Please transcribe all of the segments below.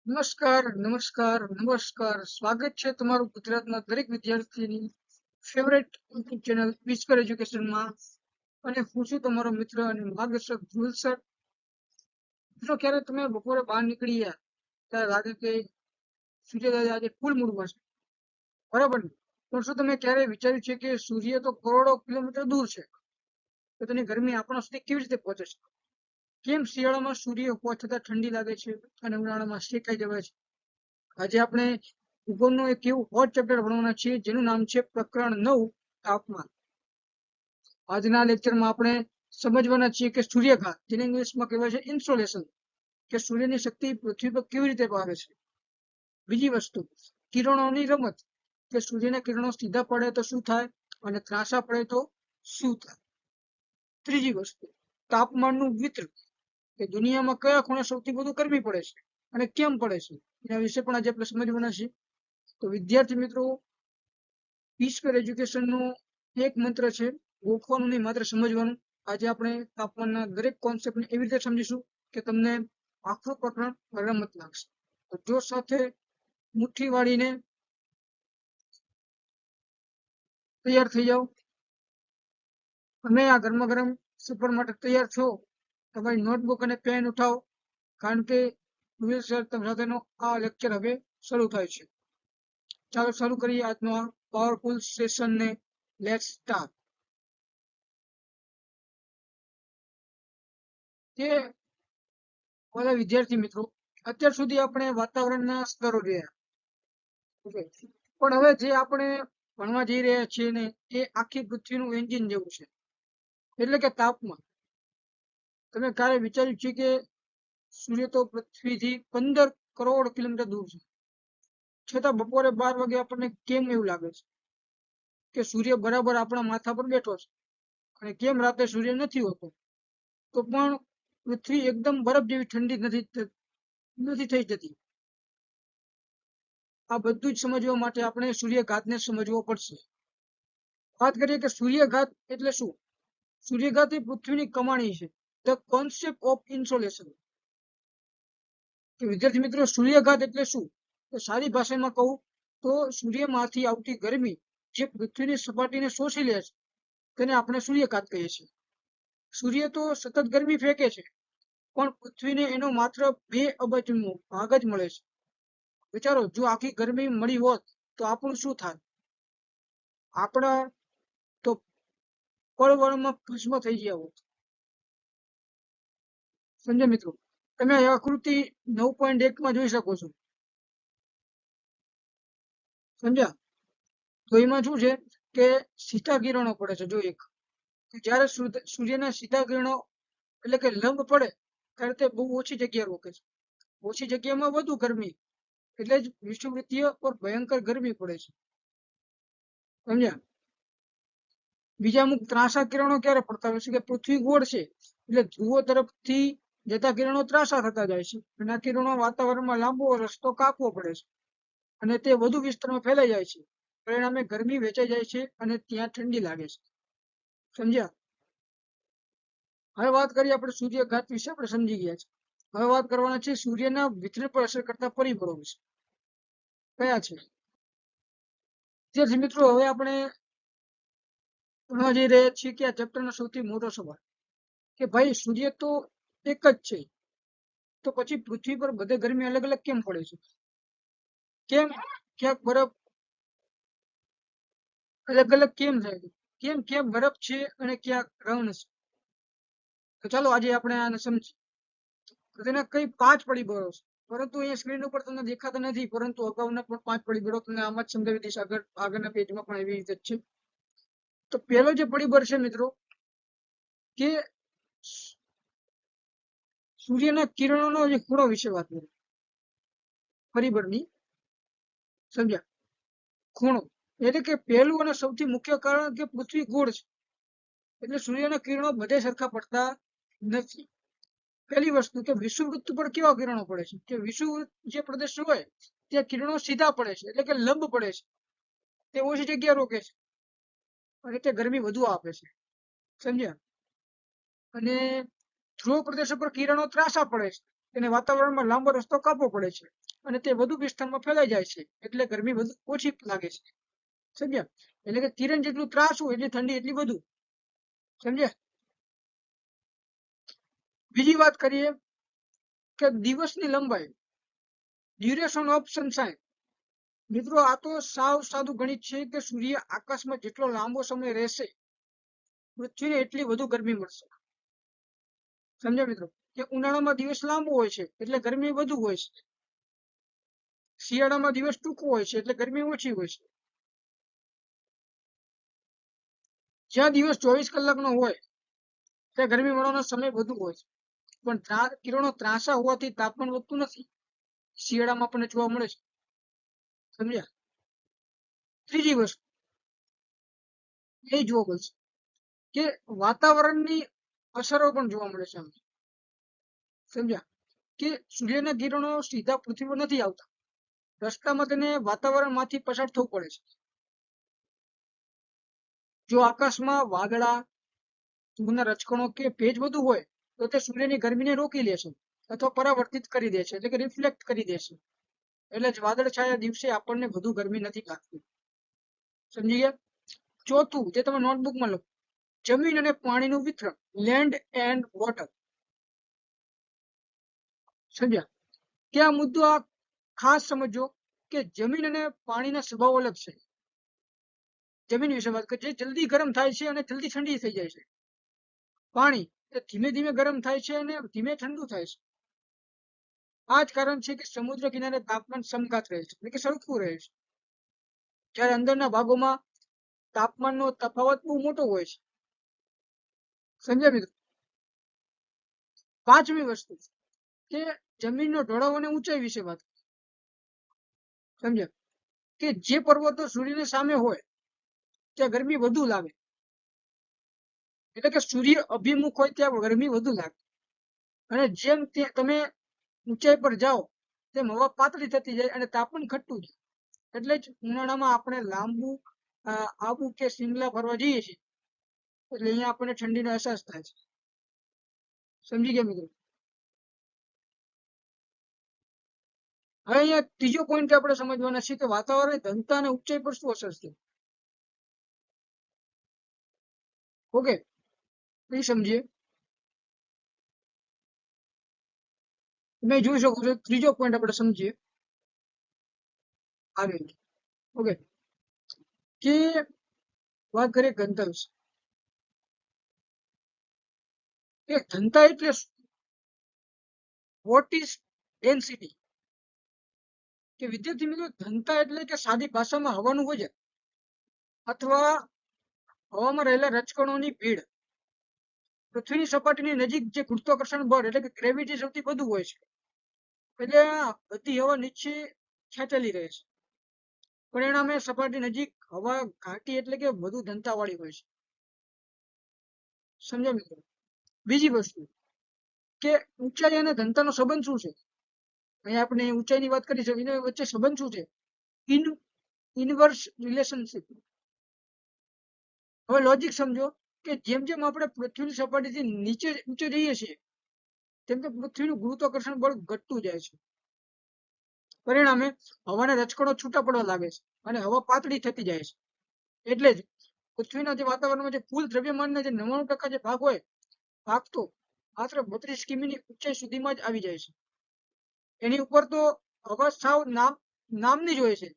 નમસ્કાર નમસ્કાર નમસ્કાર. સ્વાગત છે તમારું ગુજરાતના દરેક વિદ્યાર્થીની ફેવરેટ યુટ્યુબ ચેનલ વિસ્કર એજ્યુકેશનમાં. અને હું છું તમારો મિત્ર અને માર્ગદર્શક ધ્રુવ સર. મિત્રો, ક્યારે તમે બપોરે બહાર નીકળી ગયા ત્યારે લાગે કે સૂર્યોદય આજે ફૂલ મૂડમાં છે, બરાબર ને? પણ શું તમે ક્યારે વિચાર્યું છે કે સૂર્ય તો કરોડો કિલોમીટર દૂર છે, તો તેની ગરમી આપણા સુધી કેવી રીતે પહોંચે છે? કેમ શિયાળામાં સૂર્ય પહોંચતા ઠંડી લાગે છે અને ઉનાળામાં શેકાઈ જવાય છે? આજે આપણે ભૂગોળનું એક એવું હોટ ચેપ્ટર ભણવાના છીએ જેનું નામ છે પ્રકરણ 9, તાપમાન. આજના લેક્ચરમાં આપણે સમજવાના છીએ કે સૂર્યઘાત, જેને ઇંગ્લિશમાં કહેવાય છે ઇન્સોલેશન, કે સૂર્યની શક્તિ પૃથ્વી પર કેવી રીતે આવે છે. બીજી વસ્તુ, કિરણોની રમત, કે સૂર્યના કિરણો સીધા પડે તો શું થાય અને ત્રાંસા પડે તો શું થાય. ત્રીજી વસ્તુ, તાપમાનનું વિતરણ, કે દુનિયામાં કયા ખૂણે સૌથી વધુ ગરમી પડે છે અને કેમ પડે છે, એના વિશે પણ આજે આપણે સમજવાના છીએ. તો વિદ્યાર્થી મિત્રો, વિસ્કર એજ્યુકેશનનો એક મંત્ર છે, ગોખવાનું નહીં માત્ર સમજવાનું. આજે આપણે તાપમાનના દરેક કોન્સેપ્ટને એવી રીતે સમજીશું કે તમને આખું પ્રકરણ રમત લાગશે. તો જોશ સાથે મુઠ્ઠી વાળીને તૈયાર થઈ જાઓ. તમે આ ગરમા ગરમ સફર માટે તૈયાર છો? તમારી નોટબુક અને પેન ઉઠાવો, કારણ કે વિલ સર સાથેનો આ લેક્ચર હવે શરૂ થાય છે. ચાલો શરૂ કરીએ આજનો આ પાવરફુલ સેશનને. Let's start. કે બધા વિદ્યાર્થી મિત્રો, અત્યાર સુધી આપણે વાતાવરણના સ્તરો જોયા, પણ હવે જે આપણે ભણવા જઈ રહ્યા છીએ ને, એ આખી પૃથ્વીનું એન્જિન જેવું છે, એટલે કે તાપમાન. તમે ક્યારે વિચાર્યું છે કે સૂર્ય તો પૃથ્વીથી 15 કરોડ કિલોમીટર દૂર છે, છતાં બપોરે 12 વાગે આપણને કેમ એવું લાગે છે કે સૂર્ય બરાબર આપણા માથા પર બેઠો છે? અને કેમ રાતે સૂર્ય નથી હોતો તો પણ પૃથ્વી એકદમ બરફ જેવી ઠંડી નથી થઈ જતી? આ બધું જ સમજવા માટે આપણે સૂર્યઘાતને સમજવો પડશે. વાત કરીએ કે સૂર્યઘાત એટલે શું. સૂર્યઘાત એ પૃથ્વીની કમાણી છે, ધ કોન્સેપ્ટ ઓફ ઇન્સોલેશન. કે વિદ્યાર્થી મિત્રો, સૂર્યઘાત એટલે શું? તો સારી ભાષામાં કહું તો સૂર્યમાંથી આવતી ગરમી જે પૃથ્વીની સપાટીને શોષી લે છે, તેને આપણે સૂર્યઘાત કહીએ છીએ. સૂર્ય તો સતત ગરમી ફેંકે છે, પણ પૃથ્વીને એનો માત્ર 2 અબજનો ભાગ જ મળે છે. વિચારો, જો આખી ગરમી મળી હોત તો આપણું શું થાય? આપણા તો પળવારમાં ભસ્મ થઈ ગયા હોત. સમજ્યા મિત્રો? તમે આકૃતિ 9.1 જોઈ શકો છો. સમજ્યા? તો એમાં શું છે કે સીધા કિરણો પડે છે. જો એક, જ્યારે સૂર્યના સીધા કિરણો એટલે કે લંબ પડે ત્યારે તે બહુ ઓછી જગ્યા રોકે છે. ઓછી જગ્યામાં વધુ ગરમી, એટલે જ વિષુવવૃત્તીય પર ભયંકર ગરમી પડે છે. સમજ્યા? બીજા અમુક ત્રાંસા કિરણો ક્યારે પડતા હોય છે કે પૃથ્વી ગોળ છે, એટલે ધ્રુવો તરફથી જતા કિરણો ત્રાંસા થતા જાય છે, અને આ કિરણો વાતાવરણમાં લાંબો રસ્તો કાપવો પડે છે, અને તે વધુ વિસ્તારમાં ફેલાઈ જાય છે. પરિણામે ગરમી વેચાઈ જાય છે અને ત્યાં ઠંડી લાગે છે. સમજ્યા? હવે વાત કરીએ આપણે સૂર્યઘાત વિશે. આપણે સમજી ગયા છે. હવે વાત કરવાના છે સૂર્યના વિતરણ પર અસર કરતા પરિબળો વિશે. કયા છે વિદ્યાર્થી મિત્રો? હવે આપણે ભણવા જઈ રહ્યા છીએ કે આ ચેપ્ટરનો સૌથી મોટો સવાલ, કે ભાઈ સૂર્ય તો એક જ છે, તો પછી પૃથ્વી પર બધે ગરમી અલગ અલગ કેમ પડે છે? કેમ ક્યાંક બરફ અલગ અલગ કેમ થાય છે? કેમ ક્યાં બરફ છે અને ક્યાંક રણ છે? તો ચાલો આજે આપણે આને સમજીએ. તો તેના કઈ 5 પરિબળો છે, પરંતુ અહીંયા સ્ક્રીન ઉપર તમને દેખાતા નથી, પરંતુ અગાઉના પણ 5 પરિબળો તમને આમાં જ સમજાવી દઈશ. આગળના પેજમાં પણ એવી રીતે જ છે. તો પહેલો જે પરિબળ છે મિત્રો, કે સૂર્યના કિરણોનો જે ખૂણો વિશે વાત કરીએ. પરિબળની, સમજ્યા? ખૂણો એટલે કે પહેલું અને સૌથી મુખ્ય કારણ કે પૃથ્વી ગોળ છે, એટલે સૂર્યના કિરણો બધે સરખા પડતા નથી. પહેલી વસ્તુ કે વિષુવવૃત્ત પર કેવા કિરણો પડે છે, કે વિષુવવૃત્ત જે પ્રદેશ હોય ત્યાં કિરણો સીધા પડે છે, એટલે કે લંબ પડે છે. તે ઓછી જગ્યા રોકે છે અને તે ગરમી વધુ આપે છે. સમજ્યા? અને ધ્રુવ પ્રદેશો પર કિરણો ત્રાંસા પડે છે, તેને વાતાવરણમાં લાંબો રસ્તો કાપવો પડે છે અને તે વધુ વિસ્તારમાં ફેલાઈ જાય છે, એટલે ગરમી વધુ ઓછી લાગે છે. સમજ્યા? એટલે કે કિરણ જેટલું ત્રાસું એટલી ઠંડી એટલી વધુ. સમજ્યા? બીજી વાત કરીએ કે દિવસની લંબાઈ, ડ્યુરેશન ઓફ સનશાઇન. મિત્રો આ તો સાવ સાદું ગણિત છે કે સૂર્ય આકાશમાં જેટલો લાંબો સમય રહેશે પૃથ્વીને એટલી વધુ ગરમી મળશે. સમજ્યા મિત્રો? કે ઉનાળામાં દિવસ લાંબો હોય છે એટલે ગરમી વધુ હોય છે, શિયાળામાં દિવસ ટૂંકો હોય છે એટલે ગરમી ઓછી હોય છે. જ્યાં દિવસ 24 કલાકનો હોય ત્યાં ગરમી મળવાનો સમય વધુ હોય છે, પણ કિરણો ત્રાંસા હોવાથી તાપમાન વધતું નથી. શિયાળામાં આપણને જોવા મળે છે. સમજ્યા? ત્રીજી વસ્તુ એ જોવા મળશે કે વાતાવરણની અસરો પણ જોવા મળે છે. સમજ્યા? કે સૂર્યના કિરણો સીધા પૃથ્વી પર નથી આવતા, રસ્તામાં તેને વાતાવરણમાંથી પસાર થવું પડે છે. જો આકાશમાં વાદળા, ધૂળના રજકણો કે ભેજ વધુ હોય તો તે સૂર્યની ગરમીને રોકી લે છે અથવા પરાવર્તિત કરી દે છે, એટલે કે રિફ્લેક્ટ કરી દે છે. એટલે જ વાદળછાયા દિવસે આપણને વધુ ગરમી નથી લાગતી. સમજી ગયા? ચોથું, જે તમે નોટબુકમાં લખો, જમીન અને પાણીનું વિતરણ, લેન્ડ એન્ડ વોટર. સમજ્યા? કે આ મુદ્દો આ ખાસ સમજો કે જમીન અને પાણીના સ્વભાવ અલગ છે. જમીન વિશે વાત કરીએ, જે જલ્દી ગરમ થાય છે અને જલ્દી ઠંડી થઈ જાય છે. પાણી એ ધીમે ધીમે ગરમ થાય છે અને ધીમે ઠંડુ થાય છે. આ જ કારણ છે કે સમુદ્ર કિનારે તાપમાન સમઘાત રહે છે, એટલે કે સરખું રહે છે, જ્યારે અંદરના ભાગોમાં તાપમાનનો તફાવત બહુ મોટો હોય છે. સમજ્યા મિત્રો? પાંચમી વસ્તુ કે જમીનનો ઢોળાવ અને ઊંચાઈ વિશે વાત. સમજ્યા? કે જે પર્વતો સૂર્યની સામે હોય ત્યાં ગરમી વધુ લાગે, એટલે કે સૂર્ય અભિમુખ હોય ત્યાં ગરમી વધુ લાગે, અને જેમ તમે ઊંચાઈ પર જાઓ તેમ હવા પાતળી થતી જાય અને તાપમાન ઘટતું જાય. એટલે જ ઉનાળામાં આપણે આબુ કે શિમલા ફરવા જઈએ છીએ એટલે અહીંયા આપણને ઠંડીનો અહેસાસ થાય છે. સમજી ગયા મિત્રો? હવે અહીંયા ત્રીજો પોઈન્ટ આપણે સમજવાના છે કે વાતાવરણ ઘનતા અને ઊંચાઈ પર શું અસર છે. ઓકે, એ સમજીએ. તમે જોઈ શકો છો, ત્રીજો પોઈન્ટ આપણે સમજીએ આગળ. ઓકે, કે વાત કરીએ ઘનતા વિશે. કે ઘનતા એટલે વોટ ઇઝ ડેન્સિટી? કે વિદ્યાર્થી મિત્રો, ઘનતા એટલે કે સાદી ભાષામાં હવાનું વજન અથવા હવામાં રહેલા રજકણોની ભીડ. પૃથ્વીની સપાટીની નજીક જે ગુરુત્વાકર્ષણ બળ એટલે કે ગ્રેવિટી સૌથી વધુ હોય છે, એટલે બધી હવા નીચે ખેંચેલી રહે છે. પરિણામે સપાટી નજીક હવા ઘાટી એટલે કે વધુ ઘનતા વાળી હોય છે. સમજ્યા મિત્રો? બીજી વસ્તુ કે ઊંચાઈ અને ઘનતાનો સંબંધ શું છે. અહીંયા આપણે ઊંચાઈની વાત કરી છે, એના વચ્ચે સંબંધ શું છે? Inverse relationship. હવે લોજિક સમજો કે જેમ જેમ આપણે પૃથ્વીની સપાટીથી નીચે જઈએ છીએ તેમ તેમ પૃથ્વીનું ગુરુત્વાકર્ષણ બળ ઘટતું જાય છે. પરિણામે હવાના રજકણો છૂટા પડવા લાગે છે અને હવા પાતળી થતી જાય છે. એટલે જ પૃથ્વીના જે વાતાવરણમાં જે કુલ દ્રવ્યમાનના જે 99% જે ભાગ હોય, ભાગ તો માત્ર 32 કિમીની ઊંચાઈ સુધીમાં જ આવી જાય છે. એની ઉપર તો હવા સાવ નામની જ હોય છે.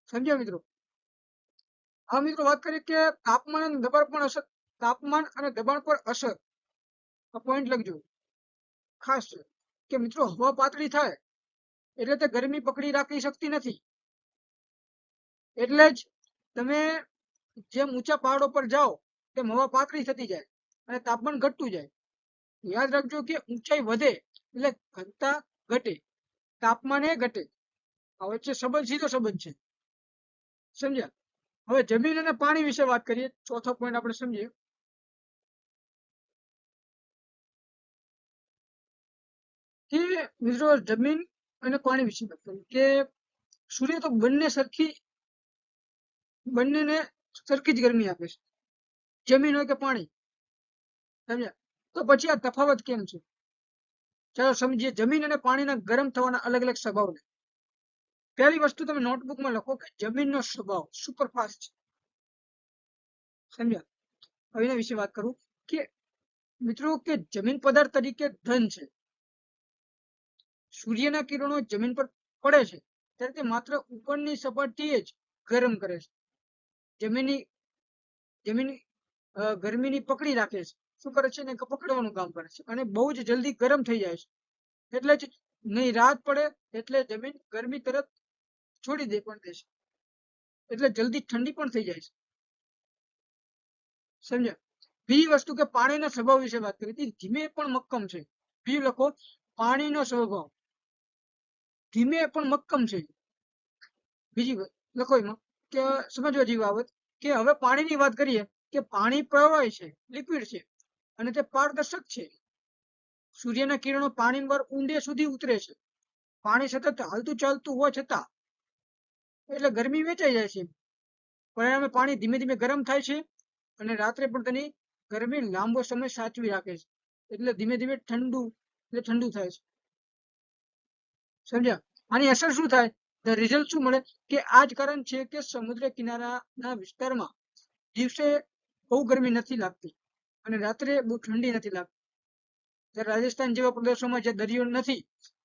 સમજ્યા મિત્રો? હા મિત્રો, વાત કરીએ કે તાપમાન અને દબાણ પર અસર. આ પોઈન્ટ લખજો ખાસ છે કે મિત્રો, હવા પાતળી થાય એટલે તે ગરમી પકડી રાખી શકતી નથી. એટલે જ તમે જેમ ઊંચા પહાડો પર જાઓ તેમ હવા પાતળી થતી જાય અને તાપમાન ઘટતું જાય. યાદ રાખજો કે ઊંચાઈ વધે એટલે ઘનતા ઘટે, તાપમાન એ ઘટે. આ વચ્ચે સીધો સંબંધ છે. સમજ્યા? હવે જમીન અને પાણી વિશે વાત કરીએ. ચોથો પોઈન્ટ આપણે સમજીએ કે મિત્રો, જમીન અને પાણી વિશે વાત કરીએ કે સૂર્ય તો બંનેને સરખી જ ગરમી આપે છે, જમીન હોય કે પાણી. સમજ્યા? તો પછી આ તફાવત કેમ છે? ચાલો સમજીએ જમીન અને પાણીના ગરમ થવાના અલગ અલગ સ્વભાવને. પહેલી વસ્તુ તમે નોટબુકમાં લખો કે જમીનનો સ્વભાવ સુપરફાસ્ટ છે. સમજ્યા? હવે એના વિશે વાત કરું કે મિત્રો કે જમીન પદાર્થ તરીકે ઘન છે. સૂર્યના કિરણો જમીન પર પડે છે ત્યારે તે માત્ર ઉપરની સપાટીએ જ ગરમ કરે છે. જમીન ગરમીની પકડી રાખે છે. શું કરે છે ને પકડવાનું કામ કરે છે અને બહુ જ જલ્દી ગરમ થઈ જાય છે. એટલે જ નહીં રાત પડે એટલે જમીન ગરમી તરત છોડી દે પણ દે છે. એટલે જલ્દી ઠંડી પણ થઈ જાય છે. સમજ્યા? બીજી વસ્તુ કે પાણીના સ્વભાવ વિશે વાત કરી હતી. ધીમે પણ મક્કમ છે. બીજું લખો પાણીનો સ્વભાવ ધીમે પણ મક્કમ છે. બીજી લખો એમાં કે સમજવા જેવી બાબત કે હવે પાણીની વાત કરીએ કે પાણી પ્રવાહી છે, લિક્વિડ છે અને તે પારદર્શક છે. સૂર્યના કિરણો પાણી પર ઊંડે સુધી ઉતરે છે. પાણી સતત હાલતું ચાલતું હોવા છતાં એટલે ગરમી વેચાઈ જાય છે. પરિણામે પાણી ધીમે ધીમે ગરમ થાય છે અને રાત્રે પણ તેની ગરમી લાંબો સમય સાચવી રાખે છે. એટલે ધીમે ધીમે ઠંડુ થાય છે. સમજ્યા? આની અસર શું થાય? ધ રિઝલ્ટ શું મળે કે આ જ કારણ છે કે સમુદ્ર કિનારાના વિસ્તારમાં દિવસે બહુ ગરમી નથી લાગતી અને રાત્રે બહુ ઠંડી નથી લાગતી. જ્યારે રાજસ્થાન જેવા પ્રદેશોમાં જે દરિયો નથી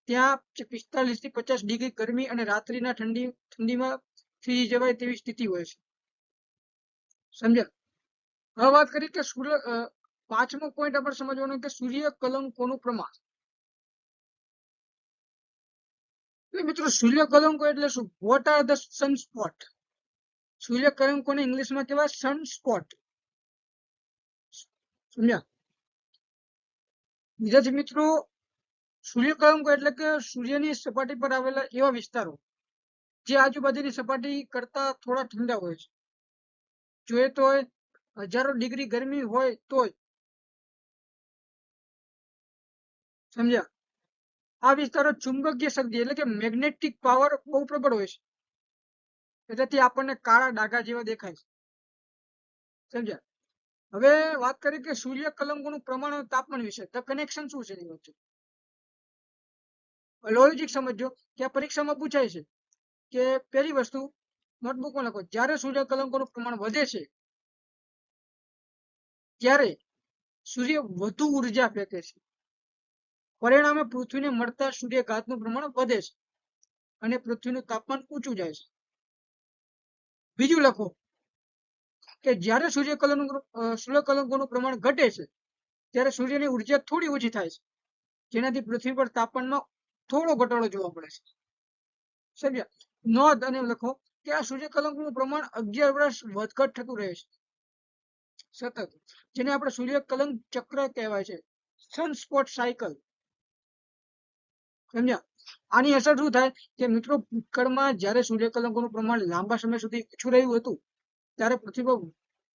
ત્યાં 45 થી 50 ડિગ્રી ગરમી અને રાત્રિના ઠંડીમાં થઈ જવાય તેવી સ્થિતિ હોય છે. સમજ્યા? હવે વાત કરી કે પાંચમો પોઈન્ટ આપણે સમજવાનો કે સૂર્ય કલંકોનું પ્રમાણ. મિત્રો સૂર્ય કલંકો એટલે શું? What are the sunspot? સૂર્ય કલંકોને ઇંગ્લિશમાં કહેવાય સનસ્પોટ. સમજ્યા? વિદ્યાર્થી મિત્રો સૂર્ય કલંકો એટલે કે સૂર્યની સપાટી પર આવેલા એવા વિસ્તારો જે આજુબાજુની સપાટી કરતા થોડા ઠંડા હોય છે. જોઈએ તો હજારો ડિગ્રી ગરમી હોય તોય. સમજ્યા? આ વિસ્તારો ચુંબકીય શક્તિ એટલે કે મેગ્નેટિક પાવર બહુ પ્રબળ હોય છે. એટલે આપણને કાળા ડાઘા જેવા દેખાય છે. સમજ્યા? હવે વાત કરીએ કે સૂર્ય કલંકોનું પ્રમાણ અને તાપમાન વિશે. ધ કનેક્શન શું છે એની વચ્ચે? લોજિક સમજો કે આ પરીક્ષામાં પૂછાય છે કે પહેલી વસ્તુ નોટબુકમાં લખો જ્યારે સૂર્ય કલંકોનું પ્રમાણ વધે છે ત્યારે સૂર્ય વધુ ઉર્જા ફેંકે છે. પરિણામે પૃથ્વીને મળતા સૂર્યઘાતનું પ્રમાણ વધે છે અને પૃથ્વીનું તાપમાન ઊંચું જાય છે. બીજું લખો કે જ્યારે સૂર્યકલંકોનું પ્રમાણ ઘટે છે ત્યારે સૂર્યની ઉર્જા થોડી ઓછી થાય છે જેનાથી પૃથ્વી પર તાપમાનમાં થોડો ઘટાડો જોવા મળે છે. સમજ્યા? નોંધ અને લખો કે આ સૂર્યકલંકોનું પ્રમાણ 11 વર્ષ વધઘટ થતું રહે છે સતત, જેને આપણે સૂર્યકલંક ચક્ર કહેવાય છે, સનસ્પોટ સાયકલ. સમજ્યા? આની અસર શું થાય કે મિત્રો ભૂતકાળમાં જ્યારે સૂર્યકલંકોનું પ્રમાણ લાંબા સમય સુધી ઓછું રહ્યું હતું ત્યારે પૃથ્વી પર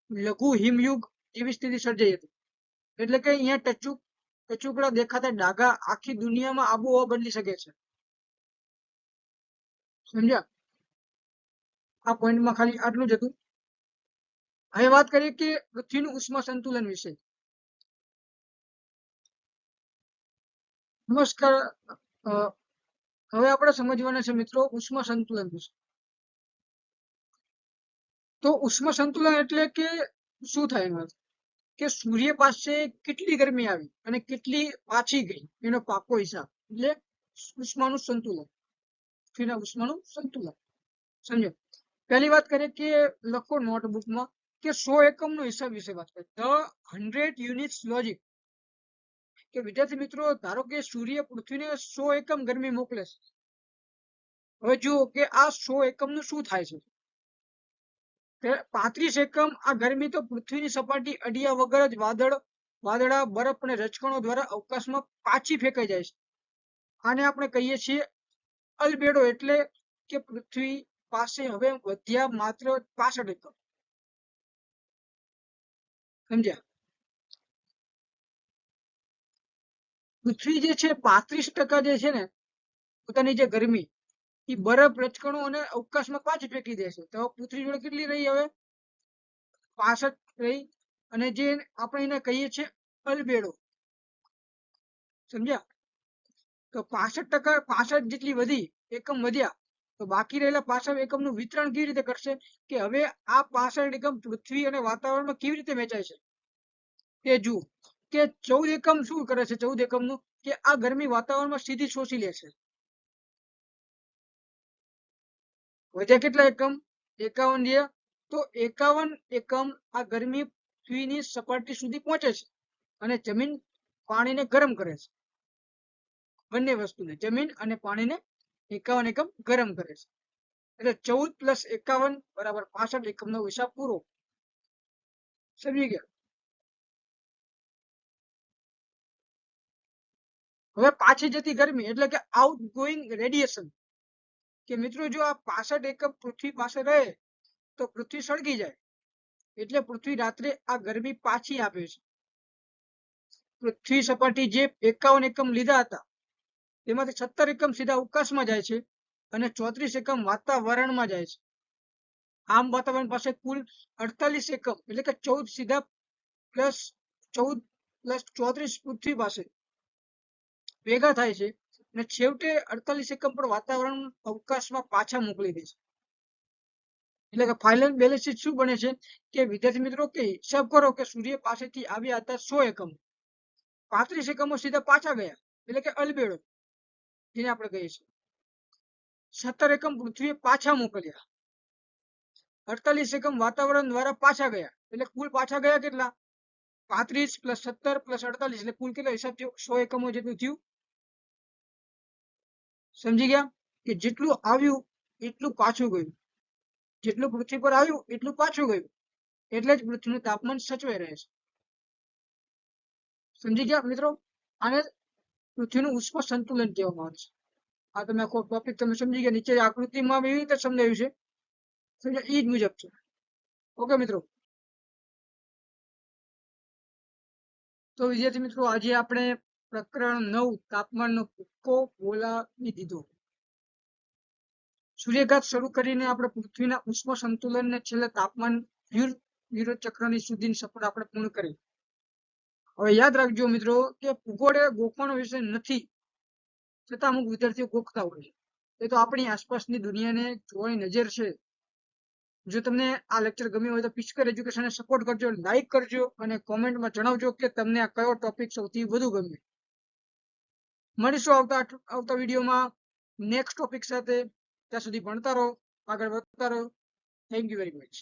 લઘુ હિમયુગ જેવી સ્થિતિ સર્જાઈ હતી. એટલે કે અહીંયા ટચુકડા દેખાતા ડાઘા આખી દુનિયામાં આબોહવા બદલી શકે છે. સમજ્યા? આ પોઈન્ટમાં ખાલી આટલું જ હતું. હવે વાત કરીએ કે પૃથ્વીનું ઉષ્મા સંતુલન વિશે. નમસ્કાર. હવે આપણે સમજવાના છે મિત્રો ઉષ્મા સંતુલન વિશે. તો ઉષ્મા સંતુલન એટલે કે શું થાય એમાં કે સૂર્ય પાસે કેટલી ગરમી આવી અને કેટલી પાછી ગઈ એનો પાકો હિસાબ એટલે ઉષ્માનું સંતુલન. ઉષ્માનું સંતુલન. સમજો? પહેલી વાત કરીએ કે લખો નોટબુકમાં કે 100 એકમનો હિસાબ વિશે વાત કરીએ. The 100 units logic. કે વિદ્યાર્થી મિત્રો ધારો કે સૂર્ય પૃથ્વીને 100 એકમ ગરમી મોકલે છે. હવે જુઓ કે આ 100 એકમનું શું થાય છે. 35 એકમ આ ગરમી તો પૃથ્વીની સપાટી અડિયા વગર જ વાદળા બરફ અને રજકણો દ્વારા અવકાશમાં પાછી ફેંકાઈ જાય છે. આને આપણે કહીએ છીએ અલ્બેડો. એટલે કે પૃથ્વી પાસે હવે વધ્યા માત્ર 65 એકમ. સમજ્યા? પૃથ્વી જે છે 35% જે છે ને પોતાની જે ગરમી એ બરફ રજકણો અને અવકાશમાં પાછી ફેંકી દે છે. તો પૃથ્વી જોડે કેટલી રહી? હવે 65 રહી. અને જે આપણે એને કહીએ છીએ અલ્બેડો. સમજ્યા? તો 65% 65 જેટલી વધી એકમ વધ્યા તો બાકી રહેલા 65 એકમનું વિતરણ કેવી રીતે કરશે કે હવે આ 65 એકમ પૃથ્વી અને વાતાવરણમાં કેવી રીતે વહેંચાય છે તે જુઓ કે 14 એકમ શું કરે છે 14 એકમનું કે આ ગરમી વાતાવરણમાં સીધી શોષી લે છે વધ્યા કેટલા એકમ 51 રહ્યા તો 51 એકમ આ ગરમી પૃથ્વીની સપાટી સુધી પહોંચે છે અને જમીન પાણીને ગરમ કરે છે બંને વસ્તુને જમીન અને પાણીને 51 એકમ ગરમ કરે છે એટલે 14 + 51 = 65 એકમનો હિસાબ પૂરો સમજી ગયા હવે પાછી જતી ગરમી એટલે કે આઉટગોઈંગ રેડિયેશન કે મિત્રો જો આ 65 એકમ પૃથ્વી પાસે રહે તો પૃથ્વી સળગી જાય એટલે પૃથ્વી રાત્રે આ ગરમી પાછી આપે છે પૃથ્વી સપાટી જે 51 એકમ લીધા હતા તેમાંથી 17 એકમ સીધા અવકાશમાં જાય છે અને 34 એકમ વાતાવરણમાં જાય છે આમ વાતાવરણ પાસે કુલ 48 એકમ એટલે કે 14 સીધા પ્લસ 14 + 34 પૃથ્વી પાસે ભેગા થાય છે અને છેવટે 48 એકમ પણ વાતાવરણ અવકાશમાં પાછા મોકલી દે છે એટલે કે ફાઇનલ બેલેન્સ શીટ શું બને છે કે વિદ્યાર્થી મિત્રો કે હિસાબ કરો કે સૂર્ય પાસેથી આવ્યા હતા 100 એકમ 35 એકમો સીધા પાછા ગયા એટલે કે અલબેડો જેને આપણે કહીએ છીએ 17 એકમ પૃથ્વીએ પાછા મોકલ્યા 48 એકમ વાતાવરણ દ્વારા પાછા ગયા એટલે કુલ પાછા ગયા કેટલા 35 + 17 + 48 એટલે કુલ કેટલો હિસાબ થયો 100 એકમો જેટલું થયું સમજી ગયા કે જેટલું આવ્યું એટલું પાછું ગયું જેટલું પૃથ્વી પર આવ્યું એટલું પાછું ગયું એટલે જ પૃથ્વીનું તાપમાન સચવાઈ રહે છે સમજી ગયા મિત્રો આને પૃથ્વીનું ઉષ્મા સંતુલન કહેવામાં આવે છે આ તમે આખો ટોપિક તમે સમજી ગયા નીચે આકૃતિમાં એવી રીતે સમજાવ્યું છે સમજ્યા એ જ મુજબ છે ઓકે મિત્રો તો વિદ્યાર્થી મિત્રો આજે આપણે પ્રકરણ 9 તાપમાનનો કુદકો બોલાવી દીધો સૂર્યઘાત શરૂ કરીને આપણે પૃથ્વીના ઉષ્મા સંતુલનને છેલ્લે તાપમાન વિરોધ ચક્રની સુધીની સફળ આપણે પૂર્ણ કરી હવે યાદ રાખજો મિત્રો કે ભૂગોળ એ ગોખવાનો વિષય નથી છતાં અમુક વિદ્યાર્થીઓ ગોખતા હોય છે એ તો આપણી આસપાસની દુનિયાને જોવાની નજર છે જો તમને આ લેક્ચર ગમ્યું હોય તો પિચકર એજ્યુકેશનને સપોર્ટ કરજો લાઈક કરજો અને કોમેન્ટમાં જણાવજો કે તમને આ કયો ટોપિક સૌથી વધુ ગમે મળીશું આવતા વિડીયોમાં નેક્સ્ટ ટોપિક સાથે ત્યાં સુધી ભણતા રહો આગળ વધતા રહો થેન્ક યુ વેરી મચ